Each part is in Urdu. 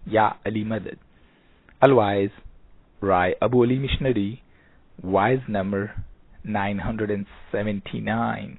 Ya Ali Madad. Otherwise, Rai Abu Ali Missionary, wise number 979.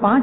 5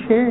6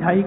2.5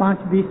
5:20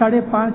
5:30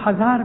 1000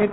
1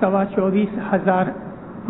24,500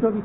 24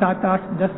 7, 8, 10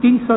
300,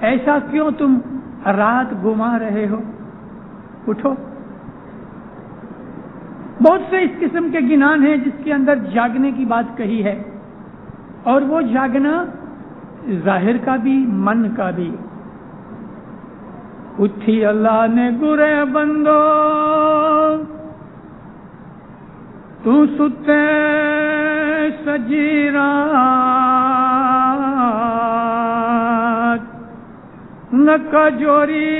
ایسا کیوں تم رات گما رہے ہو؟ اٹھو۔ بہت سے اس قسم کے گنان ہیں جس کے اندر جاگنے کی بات کہی ہے، اور وہ جاگنا ظاہر کا بھی من کا بھی۔ اٹھی اللہ نے گرے بندو تو ستے سجی رات، نکا جوری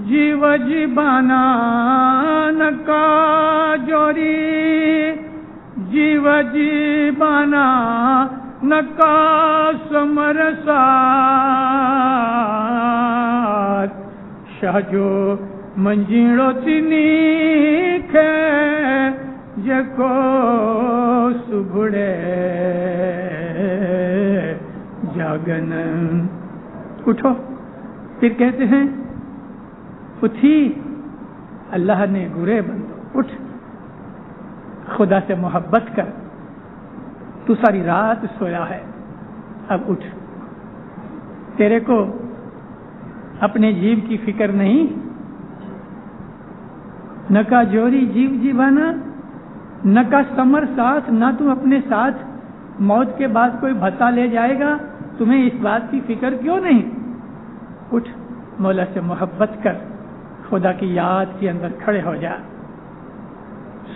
جیو جیبانا، نکا جوری جیو جیبانا، نکا سمرسات، شاہجو منجیڑو تینی کھے جکو سبھڑے جاگن۔ اٹھو۔ پھر کہتے ہیں اٹھی اللہ نے گرے بندو، اٹھ، خدا سے محبت کر، تو ساری رات سویا ہے، اب اٹھ۔ تیرے کو اپنے جیب کی فکر نہیں؟ نہ کا جوری جیو جیوانا، نہ کا سمر ساتھ، نہ تم اپنے ساتھ موت کے بعد کوئی بھتا لے جائے گا، تمہیں اس بات کی فکر کیوں نہیں؟ اٹھ، مولا سے محبت کر، خدا کی یاد کے اندر کھڑے ہو جا۔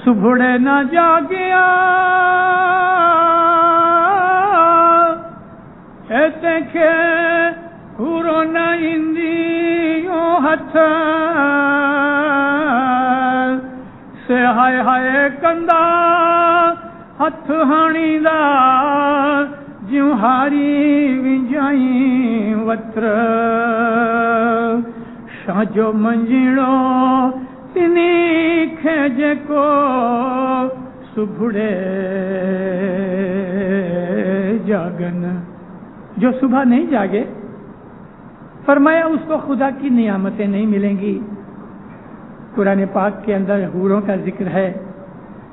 سبھڑے نہ جاگیا ایسے کہ ہورو نہ اندیوں ہتھ سے ہائے ہائے کندا ہتھ ہانی دا جیوں ہاری ونجائیں وطر، شاجو منجیڑو تینی کھیجے کو سبھڑے جاگن۔ جو صبح نہیں جاگے، فرمایا اس کو خدا کی نعمتیں نہیں ملیں گی۔ قرآن پاک کے اندر حوروں کا ذکر ہے،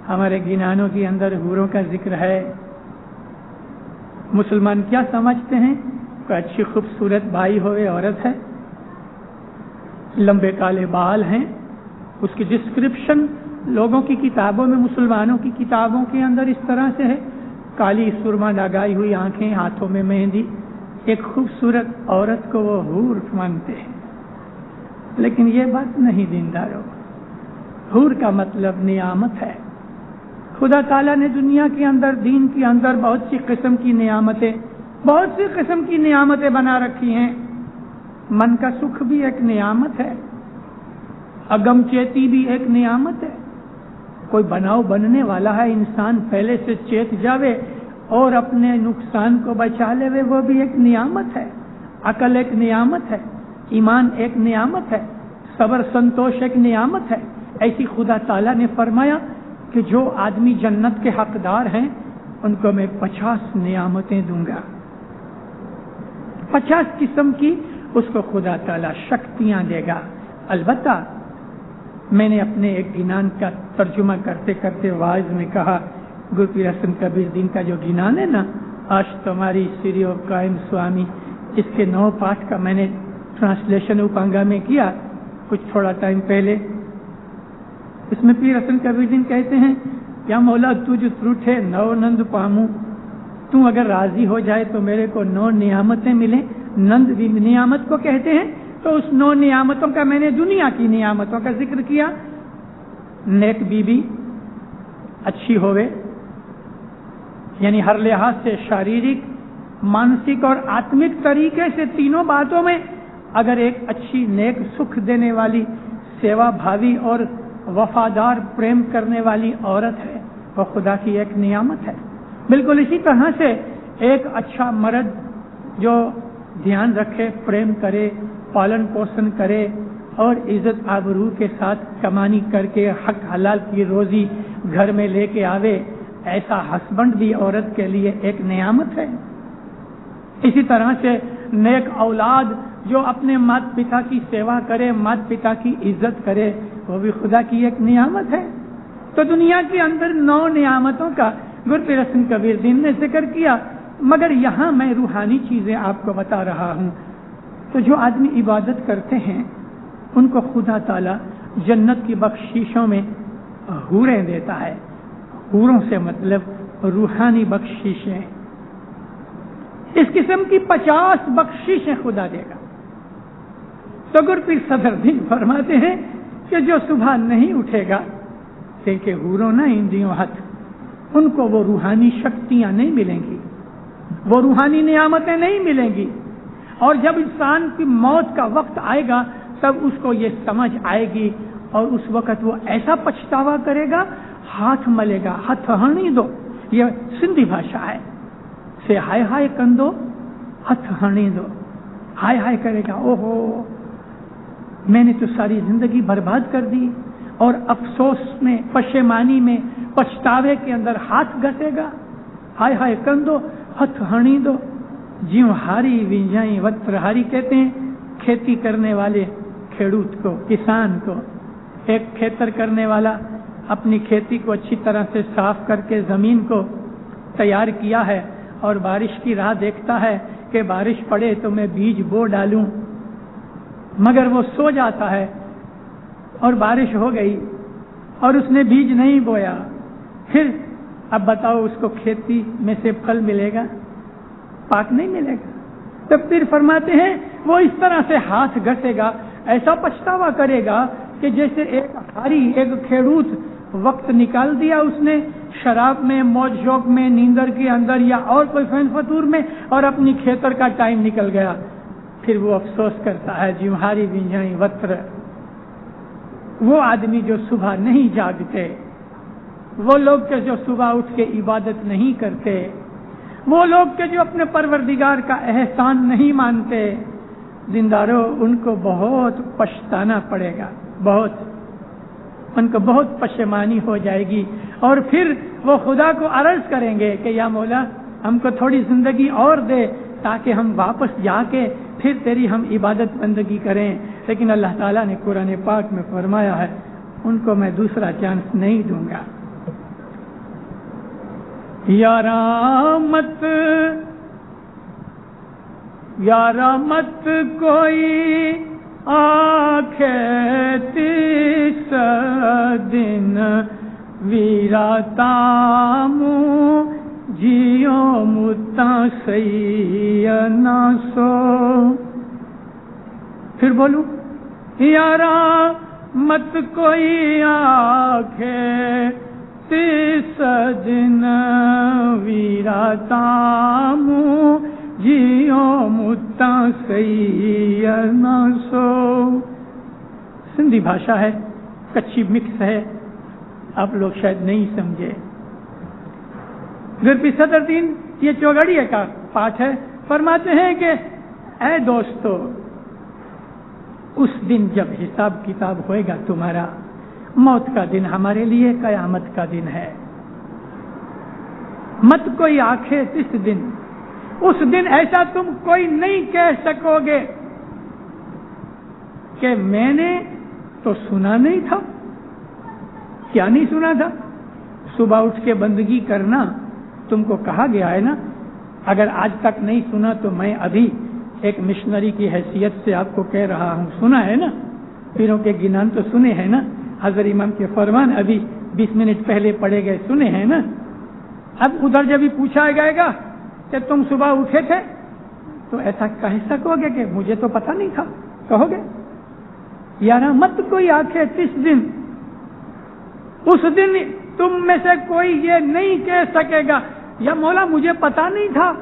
ہمارے گنانوں کے اندر حوروں کا ذکر ہے۔ مسلمان کیا سمجھتے ہیں؟ کوئی اچھی خوبصورت بائی ہوئے عورت ہے، لمبے کالے بال ہیں، اس کی ڈسکرپشن لوگوں کی کتابوں میں، مسلمانوں کی کتابوں کے اندر اس طرح سے ہے، کالی سرما لگائی ہوئی آنکھیں، ہاتھوں میں مہندی، ایک خوبصورت عورت کو وہ حور مانتے ہیں۔ لیکن یہ بات نہیں دینداروں، حور کا مطلب نعمت ہے۔ خدا تعالیٰ نے دنیا کے اندر، دین کے اندر بہت سی قسم کی نعمتیں، بہت سی قسم کی نعمتیں بنا رکھی ہیں۔ من کا سکھ بھی ایک نعمت ہے، اگم چیتی بھی ایک نعمت ہے۔ کوئی بناؤ بننے والا ہے، انسان پہلے سے چیت جاوے اور اپنے نقصان کو بچا لے، وہ بھی ایک نعمت ہے۔ عقل ایک نعمت ہے، ایمان ایک نعمت ہے، صبر سنتوش ایک نعمت ہے۔ ایسی خدا تعالیٰ نے فرمایا کہ جو آدمی جنت کے حقدار ہیں ان کو میں 50 نعمتیں دوں گا، 50 قسم کی اس کو خدا تعالیٰ شکتیاں دے گا۔ البتہ میں نے اپنے ایک گنان کا ترجمہ کرتے کرتے واعظ میں کہا، گرو پیر حسن کبیر دین کا جو گنان ہے نا، آج تمہاری سری و قائم سوامی، اس کے 9 پارٹ کا میں نے ٹرانسلیشن اپانگا میں کیا کچھ تھوڑا ٹائم پہلے۔ اس میں پیر حسن کبیر دین کہتے ہیں، یا مولا تجھ تروٹھے 9 نند پاموں، تو اگر راضی ہو جائے تو میرے کو 9 نعمتیں ملیں۔ نند بھی نعمت کو کہتے ہیں، تو اس 9 نعمتوں کا میں نے دنیا کی نعمتوں کا ذکر کیا۔ نیک بیوی اچھی ہوئے، یعنی ہر لحاظ سے شاریرک، مانسک اور آتمک طریقے سے تینوں باتوں میں اگر ایک اچھی نیک سکھ دینے والی، سیوا بھاوی اور وفادار پریم کرنے والی عورت ہے، وہ خدا کی ایک نعمت ہے۔ بالکل اسی طرح سے ایک اچھا مرد جو دھیان رکھے، پریم کرے، پالن پوشن کرے اور عزت آبرو کے ساتھ کمانی کر کے حق حلال کی روزی گھر میں لے کے آوے، ایسا ہسبینڈ بھی عورت کے لیے ایک نعمت ہے۔ اسی طرح سے نیک اولاد جو اپنے مات پتا کی سیوا کرے، مات پتا کی عزت کرے، وہ بھی خدا کی ایک نعمت ہے۔ تو دنیا کے اندر 9 نعمتوں کا گرو پیر حسن کبیر دین نے ذکر کیا، مگر یہاں میں روحانی چیزیں آپ کو بتا رہا ہوں۔ تو جو آدمی عبادت کرتے ہیں ان کو خدا تعالی جنت کی بخششوں میں حوریں دیتا ہے. حوروں سے مطلب روحانی بخششیں. اس قسم کی 50 بخششیں خدا دے گا. تو گر پیر صدر دین فرماتے ہیں کہ جو صبح نہیں اٹھے گا کہ حوروں نہ اندیوں ہاتھ، ان کو وہ روحانی شکتیاں نہیں ملیں گی، وہ روحانی نعمتیں نہیں ملیں گی. اور جب انسان کی موت کا وقت آئے گا تب اس کو یہ سمجھ آئے گی اور اس وقت وہ ایسا پچھتاوا کرے گا، ہاتھ ملے گا. ہاتھ ہنی دو، یہ سندھی بھاشا ہے. سے ہائے ہائے کندو ہاتھ ہنی دو، ہائے ہائے کرے گا، اوہو میں نے تو ساری زندگی برباد کر دی. اور افسوس میں، پشیمانی میں، پچھتاوے کے اندر ہاتھ گھسے گا. ہائے ہائے کندو ہاتھ ہنی دو، جیوں ہاری ونجائی وطر ہاری. کہتے ہیں کھیتی کرنے والے کھیڑوت کو، کسان کو. ایک کھیتر کرنے والا اپنی کھیتی کو اچھی طرح سے صاف کر کے زمین کو تیار کیا ہے اور بارش کی راہ دیکھتا ہے کہ بارش پڑے تو میں بیج بو ڈالوں، مگر وہ سو جاتا ہے اور بارش ہو گئی اور اس نے بیج نہیں بویا. پھر اب بتاؤ اس کو کھیتی میں سے پھل ملے گا؟ پاک نہیں ملے گا. تو پھر فرماتے ہیں وہ اس طرح سے ہاتھ گھسے گا، ایسا پچھتاوا کرے گا کہ جیسے ایک ہاری، ایک کھیڑوت وقت نکال دیا اس نے شراب میں، موج شوق میں، نیندر کے اندر یا اور کوئی فین فتور میں، اور اپنی کھیتر کا ٹائم نکل گیا. پھر وہ افسوس کرتا ہے جمہاری بنجائی وطر. وہ آدمی جو صبح نہیں جاگتے، وہ لوگ کے جو صبح اٹھ کے عبادت نہیں کرتے، وہ لوگ کے جو اپنے پروردگار کا احسان نہیں مانتے، دینداروں ان کو بہت پچھتانا پڑے گا. بہت ان کو بہت پشیمانی ہو جائے گی. اور پھر وہ خدا کو عرض کریں گے کہ یا مولا ہم کو تھوڑی زندگی اور دے تاکہ ہم واپس جا کے پھر تیری ہم عبادت بندگی کریں. لیکن اللہ تعالیٰ نے قرآن پاک میں فرمایا ہے ان کو میں دوسرا چانس نہیں دوں گا. یارا مت کوئی آنکھے تیس دن ویرا تامو جیو متا سینا سو. پھر بولو یارا مت کوئی آنکھے تیس دن ویرا تامو جیو متا سینا سو. سندھی بھاشا ہے، کچھی مکس ہے، آپ لوگ شاید نہیں سمجھے. گرپی صدر دین یہ چوگڑیے کا پاٹ ہے. فرماتے ہیں کہ اے دوستو اس دن جب حساب کتاب ہوئے گا تمہارا، موت کا دن ہمارے لیے قیامت کا دن ہے. مت کوئی آنکھیں اس دن، اس دن ایسا تم کوئی نہیں کہہ سکو گے کہ میں نے تو سنا نہیں تھا. کیا نہیں سنا تھا؟ صبح اٹھ کے بندگی کرنا تم کو کہا گیا ہے نا. اگر آج تک نہیں سنا تو میں ابھی ایک مشنری کی حیثیت سے آپ کو کہہ رہا ہوں. سنا ہے نا؟ پیروں کے گنان تو سنے ہیں نا؟ حضرت امام کے فرمان ابھی 20 منٹ پہلے پڑھے گئے، سنے ہیں نا؟ اب ادھر جب بھی پوچھا جائے گا کہ تم صبح اٹھے تھے تو ایسا کہہ سکو گے کہ مجھے تو پتہ نہیں تھا؟ کہو گے یارا مت کوئی آنکھیں 30 دن. اس دن تم میں سے کوئی یہ نہیں کہہ سکے گا یا مولا مجھے پتا نہیں تھا.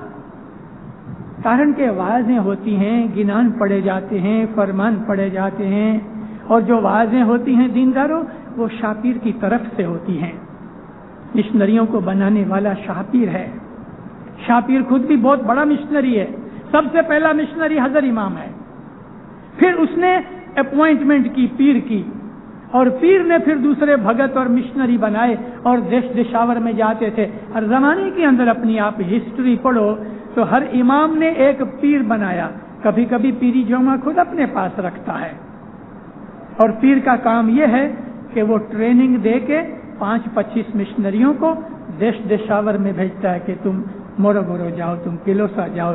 کارن کہ واضح ہوتی ہیں، گنان پڑے جاتے ہیں، فرمان پڑے جاتے ہیں، اور جو واضح ہوتی ہیں دینداروں وہ شاپیر کی طرف سے ہوتی ہیں. مشنریوں کو بنانے والا شاپیر ہے. شاپیر خود بھی بہت بڑا مشنری ہے. سب سے پہلا مشنری حضرت امام ہے. پھر اس نے اپوائنٹمنٹ کی پیر کی، اور پیر نے پھر دوسرے بھگت اور مشنری بنائے اور دیش دشاور میں جاتے تھے. ہر زمانے کے اندر اپنی آپ ہسٹری پڑھو تو ہر امام نے ایک پیر بنایا. کبھی کبھی پیری جوما خود اپنے پاس رکھتا ہے، اور پیر کا کام یہ ہے کہ وہ ٹریننگ دے کے 5-25 مشنریوں کو دیش دشاور میں بھیجتا ہے کہ تم مورو جاؤ، تم کلوسا جاؤ،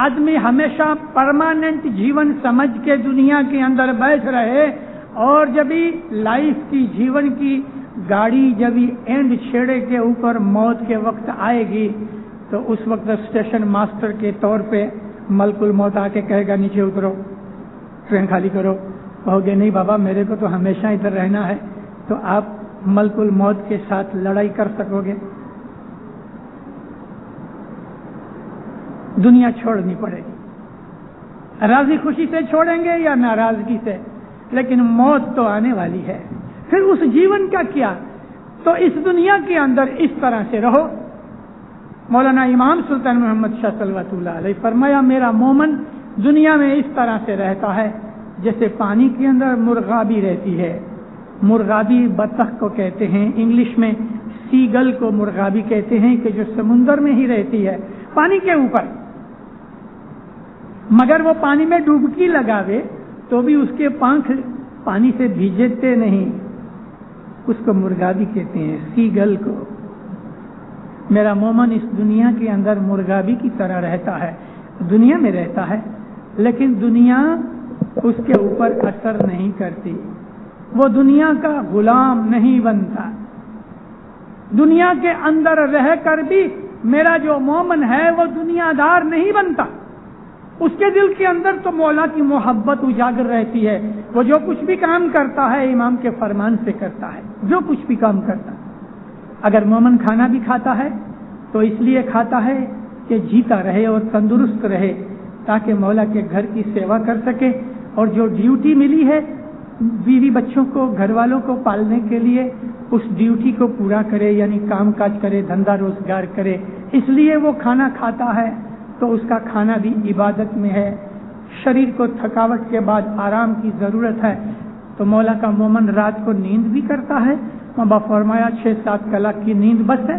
آدمی ہمیشہ پرماننٹ جیون سمجھ کے دنیا کے اندر بیٹھ رہے اور جب بھی لائف کی جیون کی گاڑی جب اینڈ چھیڑے کے اوپر موت کے وقت آئے گی تو اس وقت اسٹیشن ماسٹر کے طور پہ ملک الموت آ کے کہے گا نیچے اترو، ٹرین خالی کرو. کہو گے نہیں بابا میرے کو تو ہمیشہ ادھر رہنا ہے، تو آپ ملک الموت کے ساتھ لڑائی کر سکو گے؟ دنیا چھوڑنی پڑے گی. راضی خوشی سے چھوڑیں گے یا ناراضگی سے، لیکن موت تو آنے والی ہے. پھر اس جیون کا کیا؟ تو اس دنیا کے اندر اس طرح سے رہو. مولانا امام سلطان محمد شاہ صلوات اللہ علیہ فرمایا میرا مومن دنیا میں اس طرح سے رہتا ہے جیسے پانی کے اندر مرغابی رہتی ہے. مرغابی بطخ کو کہتے ہیں، انگلش میں سیگل کو مرغابی کہتے ہیں، کہ جو سمندر میں ہی رہتی ہے پانی کے اوپر، مگر وہ پانی میں ڈبکی لگاوے تو بھی اس کے پنکھ پانی سے بھیجتے نہیں. اس کو مرغابی کہتے ہیں، سیگل کو. میرا مومن اس دنیا کے اندر مرغابی کی طرح رہتا ہے، دنیا میں رہتا ہے، لیکن دنیا اس کے اوپر اثر نہیں کرتی. وہ دنیا کا غلام نہیں بنتا. دنیا کے اندر رہ کر بھی میرا جو مومن ہے وہ دنیا دار نہیں بنتا. اس کے دل کے اندر تو مولا کی محبت اجاگر رہتی ہے. وہ جو کچھ بھی کام کرتا ہے امام کے فرمان سے کرتا ہے، جو کچھ بھی کام کرتا ہے. اگر مومن کھانا بھی کھاتا ہے تو اس لیے کھاتا ہے کہ جیتا رہے اور تندرست رہے، تاکہ مولا کے گھر کی سیوا کر سکے، اور جو ڈیوٹی ملی ہے بیوی بچوں کو گھر والوں کو پالنے کے لیے اس ڈیوٹی کو پورا کرے، یعنی کام کاج کرے، دھندا روزگار کرے. اس لیے وہ کھانا کھاتا ہے. تو اس کا کھانا بھی عبادت میں ہے. شریر کو تھکاوٹ کے بعد آرام کی ضرورت ہے، تو مولا کا مومن رات کو نیند بھی کرتا ہے. مبا فرمایا 6-7 کلاک کی نیند بس ہے.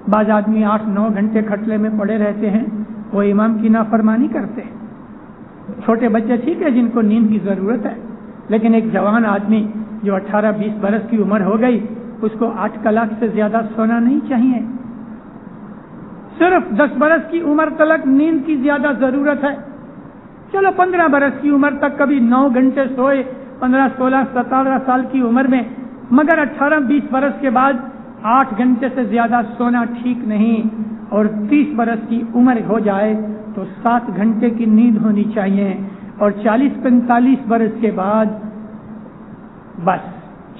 بعض آدمی 8-9 گھنٹے کھٹلے میں پڑے رہتے ہیں، وہ امام کی نافرمانی کرتے ہیں. چھوٹے بچے ٹھیک ہے جن کو نیند کی ضرورت ہے، لیکن ایک جوان آدمی جو 18-20 برس کی عمر ہو گئی اس کو 8 کلاک سے زیادہ سونا نہیں چاہیے. صرف 10 برس کی عمر تک نیند کی زیادہ ضرورت ہے. چلو 15 برس کی عمر تک کبھی 9 گھنٹے سوئے، 15, 16, 17 سال کی عمر میں، مگر 18-20 برس کے بعد 8 گھنٹے سے زیادہ سونا ٹھیک نہیں. اور 30 برس کی عمر ہو جائے تو 7 گھنٹے کی نیند ہونی چاہیے. اور 40-45 برس کے بعد بس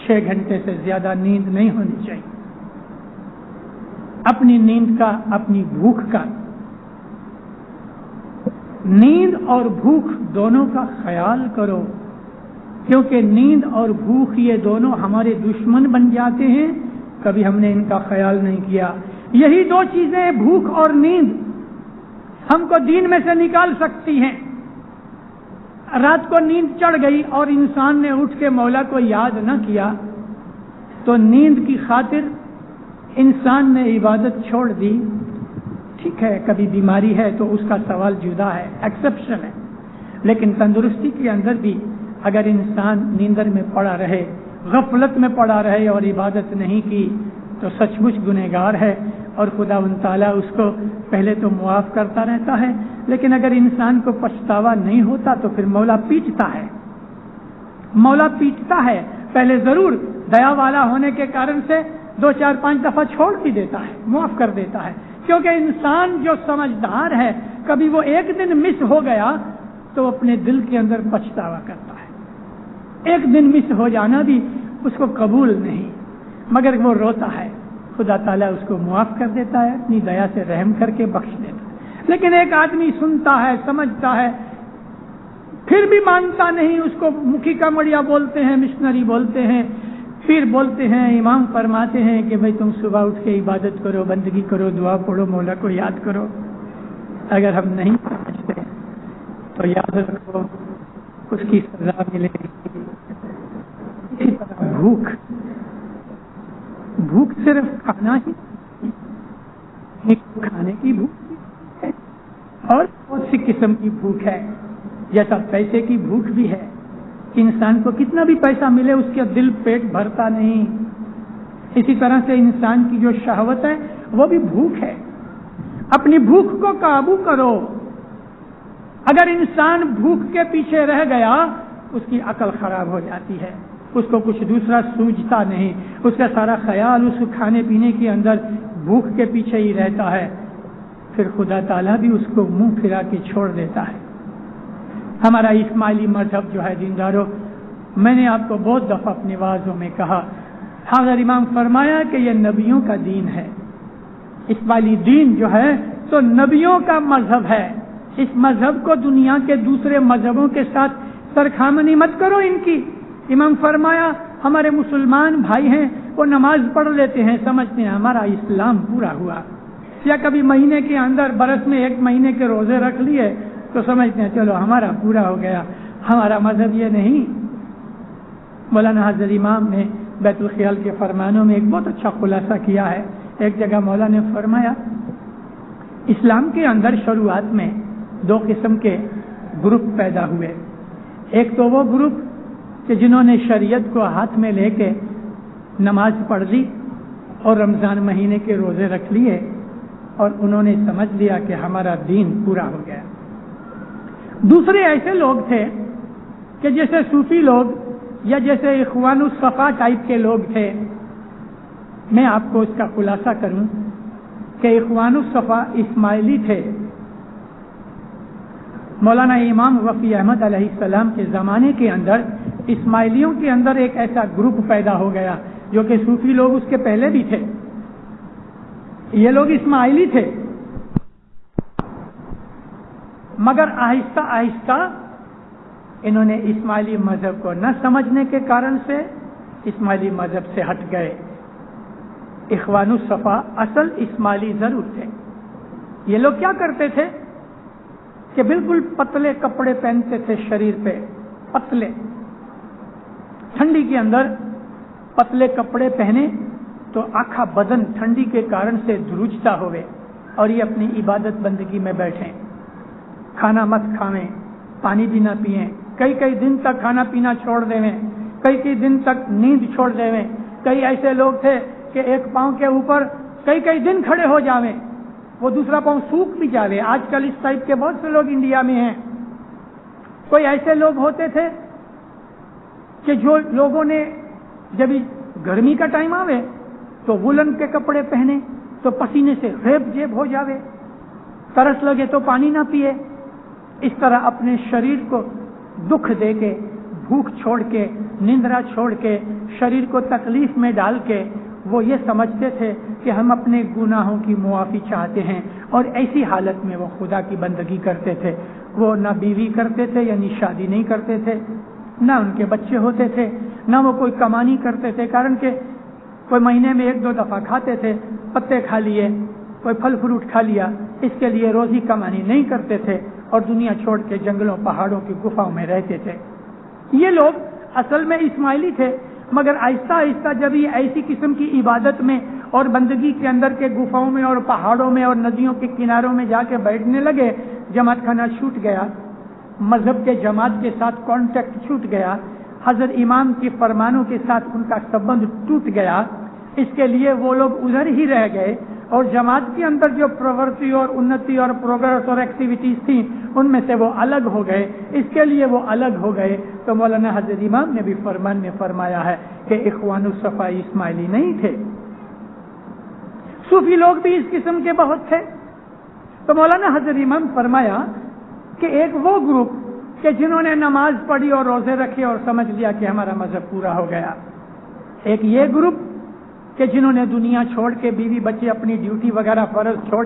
6 گھنٹے سے زیادہ نیند نہیں ہونی چاہیے. اپنی نیند کا، اپنی بھوک کا، نیند اور بھوک دونوں کا خیال کرو، کیونکہ نیند اور بھوک یہ دونوں ہمارے دشمن بن جاتے ہیں. کبھی ہم نے ان کا خیال نہیں کیا. یہی 2 چیزیں بھوک اور نیند ہم کو دین میں سے نکال سکتی ہیں. رات کو نیند چڑھ گئی اور انسان نے اٹھ کے مولا کو یاد نہ کیا تو نیند کی خاطر انسان نے عبادت چھوڑ دی. ٹھیک ہے کبھی بیماری ہے تو اس کا سوال جدا ہے، ایکسپشن ہے، لیکن تندرستی کے اندر بھی اگر انسان نیندر میں پڑا رہے، غفلت میں پڑا رہے اور عبادت نہیں کی تو سچ مچ گنہگار ہے. اور خدا تعالیٰ اس کو پہلے تو معاف کرتا رہتا ہے، لیکن اگر انسان کو پچھتاوا نہیں ہوتا تو پھر مولا پیٹتا ہے. مولا پیٹتا ہے. پہلے ضرور دیا والا ہونے کے کارن سے 2-4-5 دفعہ چھوڑ بھی دیتا ہے، معاف کر دیتا ہے. کیونکہ انسان جو سمجھدار ہے کبھی وہ ایک دن مس ہو گیا تو اپنے دل کے اندر پچھتاوا کرتا ہے. ایک دن مس ہو جانا بھی اس کو قبول نہیں، مگر وہ روتا ہے. خدا تعالیٰ اس کو معاف کر دیتا ہے، اپنی دیا سے رحم کر کے بخش دیتا ہے. لیکن ایک آدمی سنتا ہے، سمجھتا ہے، پھر بھی مانتا نہیں. اس کو مکھی کا مڑیا بولتے ہیں، مشنری بولتے ہیں، پھر بولتے ہیں، امام فرماتے ہیں کہ بھئی تم صبح اٹھ کے عبادت کرو، بندگی کرو، دعا پڑھو، مولا کو یاد کرو. اگر ہم نہیں سمجھتے تو یاد رکھو اس کی سزا ملے گی. اسی طرح بھوک صرف کھانا ہی، کھانے کی بھوک ہے اور بہت سی قسم کی بھوک ہے. جیسا پیسے کی بھوک بھی ہے، انسان کو کتنا بھی پیسہ ملے اس کے دل پیٹ بھرتا نہیں. اسی طرح سے انسان کی جو شہوت ہے وہ بھی بھوک ہے. اپنی بھوک کو قابو کرو. اگر انسان بھوک کے پیچھے رہ گیا اس کی عقل خراب ہو جاتی ہے، اس کو کچھ دوسرا سوچتا نہیں، اس کا سارا خیال اس کھانے پینے کے اندر بھوک کے پیچھے ہی رہتا ہے، پھر خدا تعالیٰ بھی اس کو منہ پھرا کے چھوڑ دیتا ہے۔ ہمارا اسماعیلی مذہب جو ہے دینداروں، میں نے آپ کو بہت دفعہ اپنی وعظوں میں کہا، حضرت امام فرمایا کہ یہ نبیوں کا دین ہے۔ اسماعیلی دین جو ہے تو نبیوں کا مذہب ہے۔ اس مذہب کو دنیا کے دوسرے مذہبوں کے ساتھ سرخامنی مت کرو ان کی۔ امام فرمایا ہمارے مسلمان بھائی ہیں، وہ نماز پڑھ لیتے ہیں، سمجھتے ہیں ہمارا اسلام پورا ہوا، یا کبھی مہینے کے اندر برس میں 1 مہینے کے روزے رکھ لیے تو سمجھتے ہیں چلو ہمارا پورا ہو گیا۔ ہمارا مذہب یہ نہیں۔ مولانا حضرت امام نے بیت الخیال کے فرمانوں میں ایک بہت اچھا خلاصہ کیا ہے۔ ایک جگہ مولا نے فرمایا اسلام کے اندر شروعات میں 2 قسم کے گروپ پیدا ہوئے۔ ایک تو وہ گروپ کہ جنہوں نے شریعت کو ہاتھ میں لے کے نماز پڑھ لی اور رمضان مہینے کے روزے رکھ لیے اور انہوں نے سمجھ لیا کہ ہمارا دین پورا ہو گیا۔ دوسرے ایسے لوگ تھے کہ جیسے صوفی لوگ یا جیسے اخوان الصفا ٹائپ کے لوگ تھے۔ میں آپ کو اس کا خلاصہ کروں کہ اخوان الصفا اسماعیلی تھے۔ مولانا امام وفی احمد علیہ السلام کے زمانے کے اندر اسماعیلیوں کے اندر ایک ایسا گروپ پیدا ہو گیا جو کہ صوفی لوگ اس کے پہلے بھی تھے، یہ لوگ اسماعیلی تھے، مگر آہستہ آہستہ انہوں نے اسماعیلی مذہب کو نہ سمجھنے کے کارن سے اسماعیلی مذہب سے ہٹ گئے۔ اخوان الصفا اصل اسماعیلی ضرور تھے۔ یہ لوگ کیا کرتے تھے کہ بالکل پتلے کپڑے پہنتے تھے، شریر پہ پتلے، ٹھنڈی کے اندر پتلے کپڑے پہنے تو آکھا بدن ٹھنڈی کے کارن سے دھروجتا ہوئے اور یہ اپنی عبادت بندگی میں بیٹھیں، کھانا مت کھاویں، پانی بھی نہ پئیں، کئی دن تک کھانا پینا چھوڑ دیویں، کئی دن تک نیند چھوڑ دیویں۔ کئی ایسے لوگ تھے کہ ایک پاؤں کے اوپر کئی دن کھڑے ہو جاویں، وہ دوسرا پاؤں سوکھ بھی جاوے۔ آج کل اس ٹائپ کے بہت سے لوگ انڈیا میں ہیں۔ کوئی ایسے لوگ ہوتے تھے کہ جو لوگوں نے جب گرمی کا ٹائم آوے تو وولن کے کپڑے پہنے تو پسینے سے ریب جیب ہو جاوے، ترس لگے تو پانی نہ پیے۔ اس طرح اپنے شریر کو دکھ دے کے، بھوک چھوڑ کے، نیندرا چھوڑ کے، شریر کو تکلیف میں ڈال کے وہ یہ سمجھتے تھے کہ ہم اپنے گناہوں کی معافی چاہتے ہیں، اور ایسی حالت میں وہ خدا کی بندگی کرتے تھے۔ وہ نہ بیوی کرتے تھے، یعنی شادی نہیں کرتے تھے، نہ ان کے بچے ہوتے تھے، نہ وہ کوئی کمانی کرتے تھے، کارن کہ کوئی مہینے میں 1-2 دفعہ کھاتے تھے، پتے کھا لیے، کوئی پھل فروٹ کھا لیا، اس کے لیے روزی کمانی نہیں کرتے تھے اور دنیا چھوڑ کے جنگلوں پہاڑوں کی گفاؤں میں رہتے تھے۔ یہ لوگ اصل میں اسماعیلی تھے، مگر آہستہ آہستہ جب یہ ایسی قسم کی عبادت میں اور بندگی کے اندر کے گفاؤں میں اور پہاڑوں میں اور ندیوں کے کناروں میں جا کے بیٹھنے لگے، جماعت خانہ چھوٹ گیا، مذہب کے جماعت کے ساتھ کانٹیکٹ چھوٹ گیا، حضرت امام کے فرمانوں کے ساتھ ان کا سبند ٹوٹ گیا۔ اس کے لیے وہ لوگ ادھر ہی رہ گئے اور جماعت کے اندر جو پرورتی اور انتی اور پروگرس اور ایکٹیویٹیز تھیں ان میں سے وہ الگ ہو گئے۔ اس کے لیے وہ الگ ہو گئے تو مولانا حضرت امام نے بھی فرمان میں فرمایا ہے کہ اخوان الصفا اسماعیلی نہیں تھے، صوفی لوگ بھی اس قسم کے بہت تھے۔ تو مولانا حضرت امام فرمایا کہ ایک وہ گروپ کہ جنہوں نے نماز پڑھی اور روزے رکھے اور سمجھ لیا کہ ہمارا مذہب پورا ہو گیا، ایک یہ گروپ کہ جنہوں نے دنیا چھوڑ کے، بیوی بچے، اپنی ڈیوٹی وغیرہ فرض چھوڑ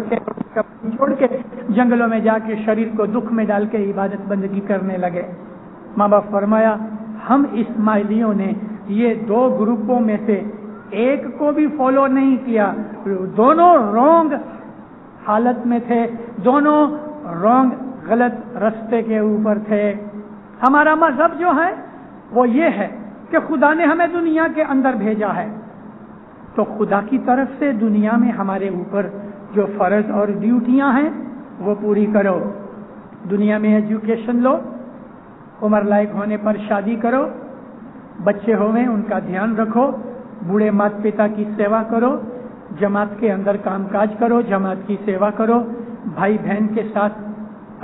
کے جنگلوں میں جا کے شریر کو دکھ میں ڈال کے عبادت بندگی کرنے لگے۔ ماں باپ فرمایا ہم اسماعیلیوں نے یہ 2 گروپوں میں سے ایک کو بھی فالو نہیں کیا، دونوں رونگ حالت میں تھے، دونوں رونگ غلط رستے کے اوپر تھے۔ ہمارا مذہب جو ہے وہ یہ ہے کہ خدا نے ہمیں دنیا کے اندر بھیجا ہے تو خدا کی طرف سے دنیا میں ہمارے اوپر جو فرض اور ڈیوٹیاں ہیں وہ پوری کرو۔ دنیا میں ایجوکیشن لو، عمر لائق ہونے پر شادی کرو، بچے ہوئے ان کا دھیان رکھو، بوڑھے مات پتا کی سیوا کرو، جماعت کے اندر کام کاج کرو، جماعت کی سیوا کرو، بھائی بہن کے ساتھ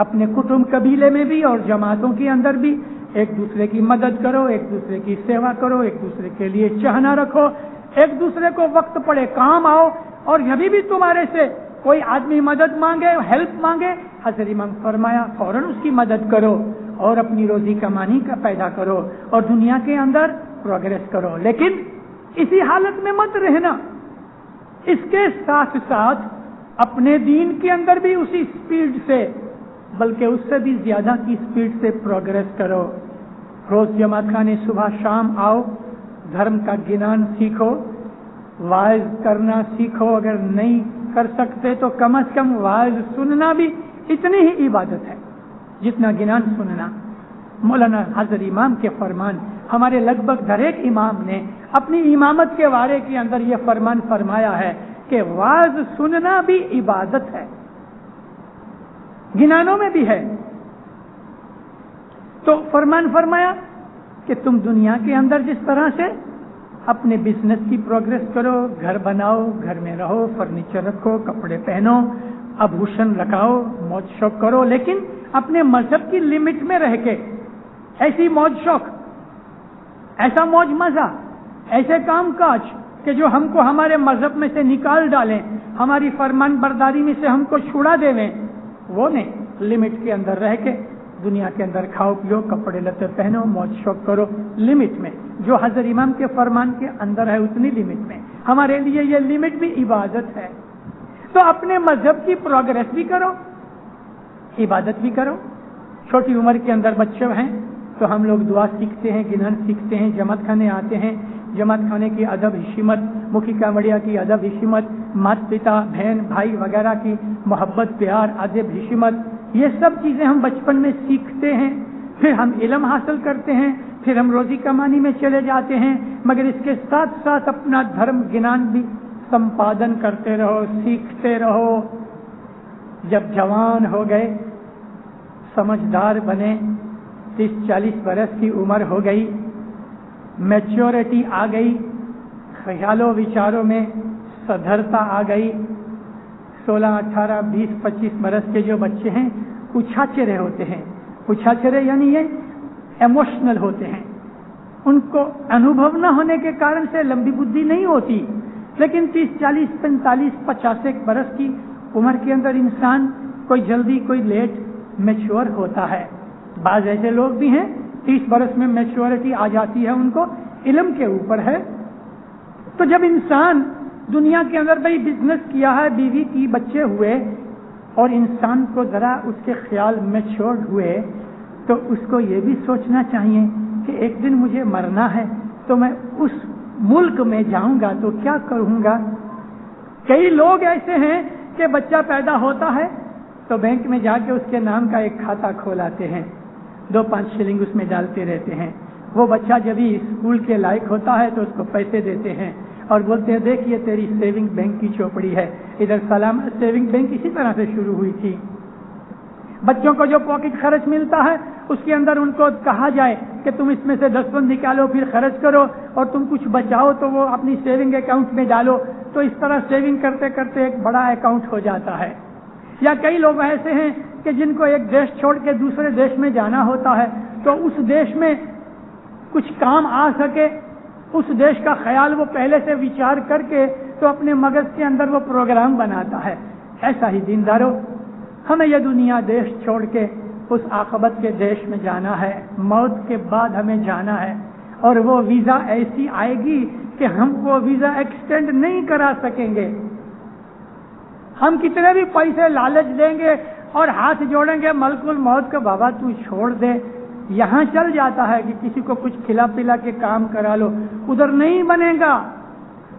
اپنے کٹمب قبیلے میں بھی اور جماعتوں کے اندر بھی ایک دوسرے کی مدد کرو، ایک دوسرے کی سیوا کرو، ایک دوسرے کے لیے چاہنا رکھو، ایک دوسرے کو وقت پڑے کام آؤ، اور جبھی بھی تمہارے سے کوئی آدمی مدد مانگے، ہیلپ مانگے، حضرت امام فرمایا فوراً اس کی مدد کرو اور اپنی روزی کمانی کا پیدا کرو اور دنیا کے اندر پروگریس کرو۔ لیکن اسی حالت میں مت رہنا، اس کے ساتھ ساتھ اپنے دین کے اندر بھی اسی سپیڈ سے بلکہ اس سے بھی زیادہ کی سپیڈ سے پروگریس کرو۔ روز جماعت خانے صبح شام آؤ، دھرم کا گنان سیکھو، وعظ کرنا سیکھو، اگر نہیں کر سکتے تو کم از کم وعظ سننا بھی اتنی ہی عبادت ہے جتنا گنان سننا۔ مولانا حضرت امام کے فرمان، ہمارے لگ بھگ ہر ایک امام نے اپنی امامت کے بارے کے اندر یہ فرمان فرمایا ہے کہ وعظ سننا بھی عبادت ہے، گنانوں میں بھی ہے۔ تو فرمان فرمایا کہ تم دنیا کے اندر جس طرح سے اپنے بزنس کی پروگریس کرو، گھر بناؤ، گھر میں رہو، فرنیچر رکھو، کپڑے پہنو، آبھوشن لگاؤ، موج شوق کرو، لیکن اپنے مذہب کی لمٹ میں رہ کے ایسی موج شوق، ایسا موج مزہ، ایسے کام کاج کہ جو ہم کو ہمارے مذہب میں سے نکال ڈالیں، ہماری فرمان برداری میں سے ہم کو چھڑا دیں، وہ نہیں، لمٹ کے اندر رہ کے دنیا کے اندر کھاؤ پیو، کپڑے لتے پہنو، موج شوق کرو، لمٹ میں، جو حضرت امام کے فرمان کے اندر ہے اتنی لمٹ میں۔ ہمارے لیے یہ لمٹ بھی عبادت ہے۔ تو اپنے مذہب کی پروگریس بھی کرو، عبادت بھی کرو۔ چھوٹی عمر کے اندر بچے ہیں تو ہم لوگ دعا سیکھتے ہیں، گنان سیکھتے ہیں، جماعت خانے آتے ہیں، جماعت خانے کی ادب حشمت، مکھی کامڑیا کی ادب حشمت، مات پتا بہن بھائی وغیرہ کی محبت پیار ادب حشمت، یہ سب چیزیں ہم بچپن میں سیکھتے ہیں، پھر ہم علم حاصل کرتے ہیں، پھر ہم روزی کمانی میں چلے جاتے ہیں، مگر اس کے ساتھ ساتھ اپنا دھرم گنان بھی سمپادن کرتے رہو، سیکھتے رہو۔ جب جوان ہو گئے، سمجھدار بنے، 30-40 برس کی عمر ہو گئی، میچورٹی آ گئی، خیالوں وچاروں میں سدھرتا آ گئی، 16, 18, 20, 25 برس کے جو بچے ہیں اچھاچرے ہوتے ہیں، اچھاچرے یعنی یہ ایموشنل ہوتے ہیں، ان کو انوبھو نہ ہونے کے کارن سے لمبی بدھی نہیں ہوتی، لیکن 30, 40, 45, 50 برس کی عمر کے اندر انسان کوئی جلدی کوئی لیٹ میچور ہوتا ہے۔ بعض ایسے لوگ بھی ہیں 30 برس میں میچورٹی آ جاتی ہے، ان کو علم کے اوپر ہے۔ تو جب انسان دنیا کے اندر بھائی بزنس کیا ہے، بیوی کی، بچے ہوئے، اور انسان کو ذرا اس کے خیال میچورڈ ہوئے، تو اس کو یہ بھی سوچنا چاہیے کہ ایک دن مجھے مرنا ہے تو میں اس ملک میں جاؤں گا تو کیا کروں گا۔ کئی لوگ ایسے ہیں کہ بچہ پیدا ہوتا ہے تو بینک میں جا کے اس کے نام کا ایک کھاتا کھولاتے ہیں، 2-5 شلنگ اس میں ڈالتے رہتے ہیں۔ وہ بچہ جب ہی اسکول کے لائق ہوتا ہے تو اس کو پیسے دیتے ہیں اور بولتے ہیں دیکھ یہ تیری سیونگ بینک کی چوپڑی ہے۔ ادھر سلامت سیونگ بینک اسی طرح سے شروع ہوئی تھی۔ بچوں کو جو پاکٹ خرچ ملتا ہے اس کے اندر ان کو کہا جائے کہ تم اس میں سے 10 پن نکالو پھر خرچ کرو، اور تم کچھ بچاؤ تو وہ اپنی سیونگ اکاؤنٹ میں ڈالو، تو اس طرح سیونگ کرتے کرتے ایک بڑا اکاؤنٹ ہو جاتا ہے۔ یا کئی لوگ ایسے ہیں کہ جن کو ایک دیش چھوڑ کے دوسرے دیش میں جانا ہوتا ہے تو اس دیش میں کچھ کام آ سکے، اس دیش کا خیال وہ پہلے سے وچار کر کے تو اپنے مغز کے اندر وہ پروگرام بناتا ہے۔ ایسا ہی دیندارو، ہمیں یہ دنیا دیش چھوڑ کے اس عاقبت کے دیش میں جانا ہے، موت کے بعد ہمیں جانا ہے، اور وہ ویزا ایسی آئے گی کہ ہم وہ ویزا ایکسٹینڈ نہیں کرا سکیں گے۔ ہم کتنے بھی پیسے لالچ دیں گے اور ہاتھ جوڑیں گے ملک الموت کا، بابا تو چھوڑ دے، یہاں چل جاتا ہے کہ کسی کو کچھ کھلا پلا کے کام کرا لو، ادھر نہیں بنے گا۔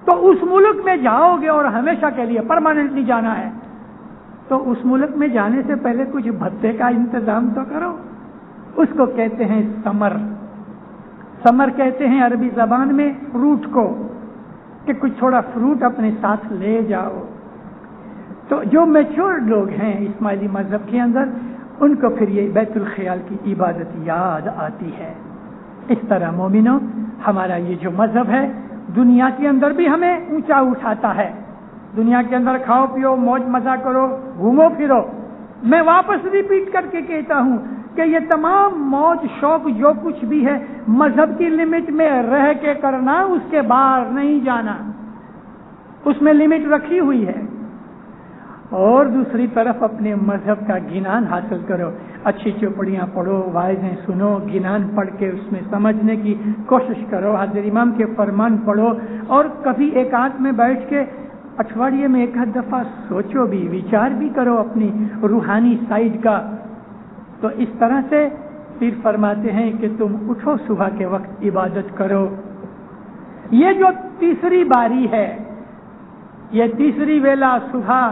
تو اس ملک میں جاؤ گے اور ہمیشہ کے لیے پرماننٹلی جانا ہے، تو اس ملک میں جانے سے پہلے کچھ بھتے کا انتظام تو کرو۔ اس کو کہتے ہیں سمر، سمر کہتے ہیں عربی زبان میں فروٹ کو، کہ کچھ تھوڑا فروٹ اپنے ساتھ لے جاؤ۔ تو جو میچورڈ لوگ ہیں اسماعیلی مذہب کے اندر، ان کو پھر یہ بیت الخیال کی عبادت یاد آتی ہے۔ اس طرح مومنوں، ہمارا یہ جو مذہب ہے دنیا کے اندر بھی ہمیں اونچا اٹھاتا ہے۔ دنیا کے اندر کھاؤ پیو، موج مزہ کرو، گھومو پھرو، میں واپس ریپیٹ کر کے کہتا ہوں کہ یہ تمام موج شوق جو کچھ بھی ہے مذہب کی لمٹ میں رہ کے کرنا، اس کے باہر نہیں جانا، اس میں لمٹ رکھی ہوئی ہے۔ اور دوسری طرف اپنے مذہب کا گنان حاصل کرو، اچھی چوپڑیاں پڑھو، واعظیں سنو، گنان پڑھ کے اس میں سمجھنے کی کوشش کرو، حضرت امام کے فرمان پڑھو، اور کبھی ایکانت میں بیٹھ کے اٹھواڑیے میں ایک آدھ دفعہ سوچو بھی، وچار بھی کرو اپنی روحانی سائیڈ کا۔ تو اس طرح سے پھر فرماتے ہیں کہ تم اٹھو، صبح کے وقت عبادت کرو۔ یہ جو تیسری باری ہے، یہ تیسری ویلا صبح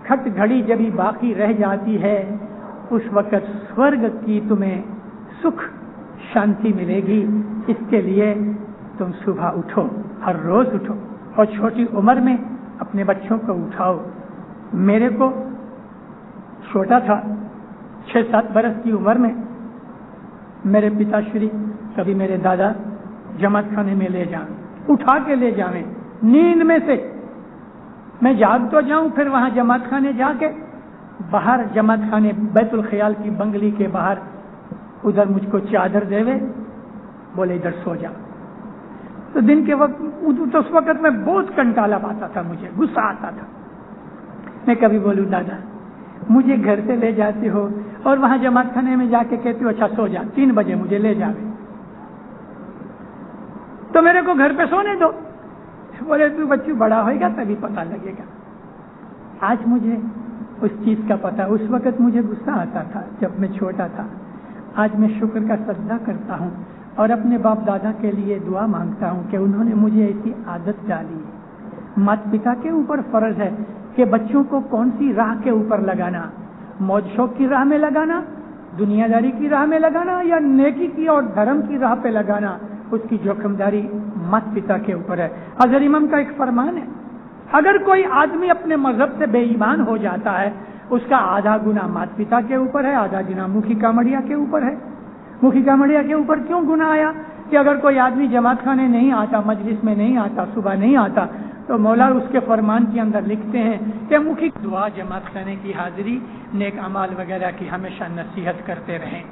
کھٹ گھڑی جب ہی باقی رہ جاتی ہے، اس وقت سورگ کی تمہیں سکھ شانتی ملے گی۔ اس کے لیے تم صبح اٹھو، ہر روز اٹھو، اور چھوٹی عمر میں اپنے بچوں کو اٹھاؤ۔ میرے کو چھوٹا تھا، 6-7 برس کی عمر میں میرے پتا شری کبھی میرے دادا جماعت خانے میں لے جائیں، اٹھا کے لے جائیں نیند میں سے، میں جاگ تو جاؤں، پھر وہاں جماعت خانے جا کے باہر جماعت خانے بیت الخیال کی بنگلی کے باہر ادھر مجھ کو چادر دے وے، بولے ادھر سو جا۔ تو دن کے وقت تو اس وقت میں بہت کنٹالا پاتا تھا، مجھے غصہ آتا تھا۔ میں کبھی بولوں دادا مجھے گھر سے لے جاتے ہو اور وہاں جماعت خانے میں جا کے کہتے ہو اچھا سو جا، 3 بجے مجھے لے جاوے، تو میرے کو گھر پہ سونے دو۔ بولے تو بچوں بڑا ہوئے گا تبھی پتہ لگے گا۔ آج مجھے اس چیز کا پتہ، اس وقت مجھے غصہ آتا تھا جب میں چھوٹا تھا۔ آج میں شکر کا سجدہ کرتا ہوں اور اپنے باپ دادا کے لیے دعا مانگتا ہوں کہ انہوں نے مجھے ایسی عادت ڈالی ہے۔ مات پتا کے اوپر فرض ہے کہ بچوں کو کون سی راہ کے اوپر لگانا، موج شوق کی راہ میں لگانا، دنیا داری کی راہ میں لگانا، یا نیکی کی اور دھرم کی راہ پہ لگانا، اس کی جوخمداری مات پتا کے اوپر ہے۔ حضرت امام کا ایک فرمان ہے، اگر کوئی آدمی اپنے مذہب سے بے ایمان ہو جاتا ہے، اس کا آدھا گناہ مات پتا کے اوپر ہے، آدھا گناہ مکھی کامڑیا کے اوپر ہے۔ مکھی کامڑیا کے اوپر کیوں گناہ آیا؟ کہ اگر کوئی آدمی جماعت خانے نہیں آتا، مجلس میں نہیں آتا، صبح نہیں آتا، تو مولا اس کے فرمان کے اندر لکھتے ہیں کہ مکھی دعا، جماعت خانے کی حاضری، نیک اعمال وغیرہ کی ہمیشہ نصیحت کرتے رہیں۔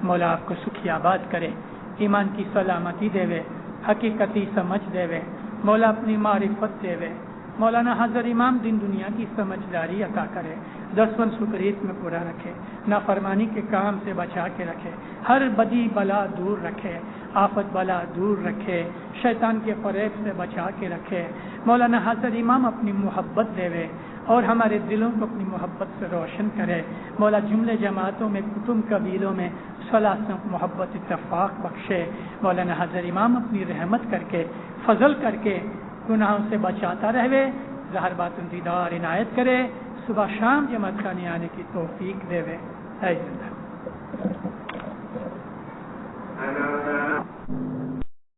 مولا آپ کو سکھی آباد کرے، ایمان کی سلامتی دے وے، حقیقتی سمجھ دے وے، مولا اپنی معرفت دے وے۔ مولانا حضرت امام دین دنیا کی سمجھداری عطا کرے، دسون سکریت میں پورا رکھے، نافرمانی کے کام سے بچا کے رکھے، ہر بدی بلا دور رکھے، آفت بلا دور رکھے، شیطان کے فریب سے بچا کے رکھے۔ مولانا حضرت امام اپنی محبت دے وے اور ہمارے دلوں کو اپنی محبت سے روشن کرے۔ مولا جملے جماعتوں میں، کتب قبیلوں میں صلاح محبت اتفاق بخشے۔ مولانا حضرت امام اپنی رحمت کر کے، فضل کر کے گناہوں سے بچاتا رہے، ظاہر باطن دیدار عنایت کرے، صبح شام جماعت خانے آنے کی توفیق دے وے۔ اے زندہ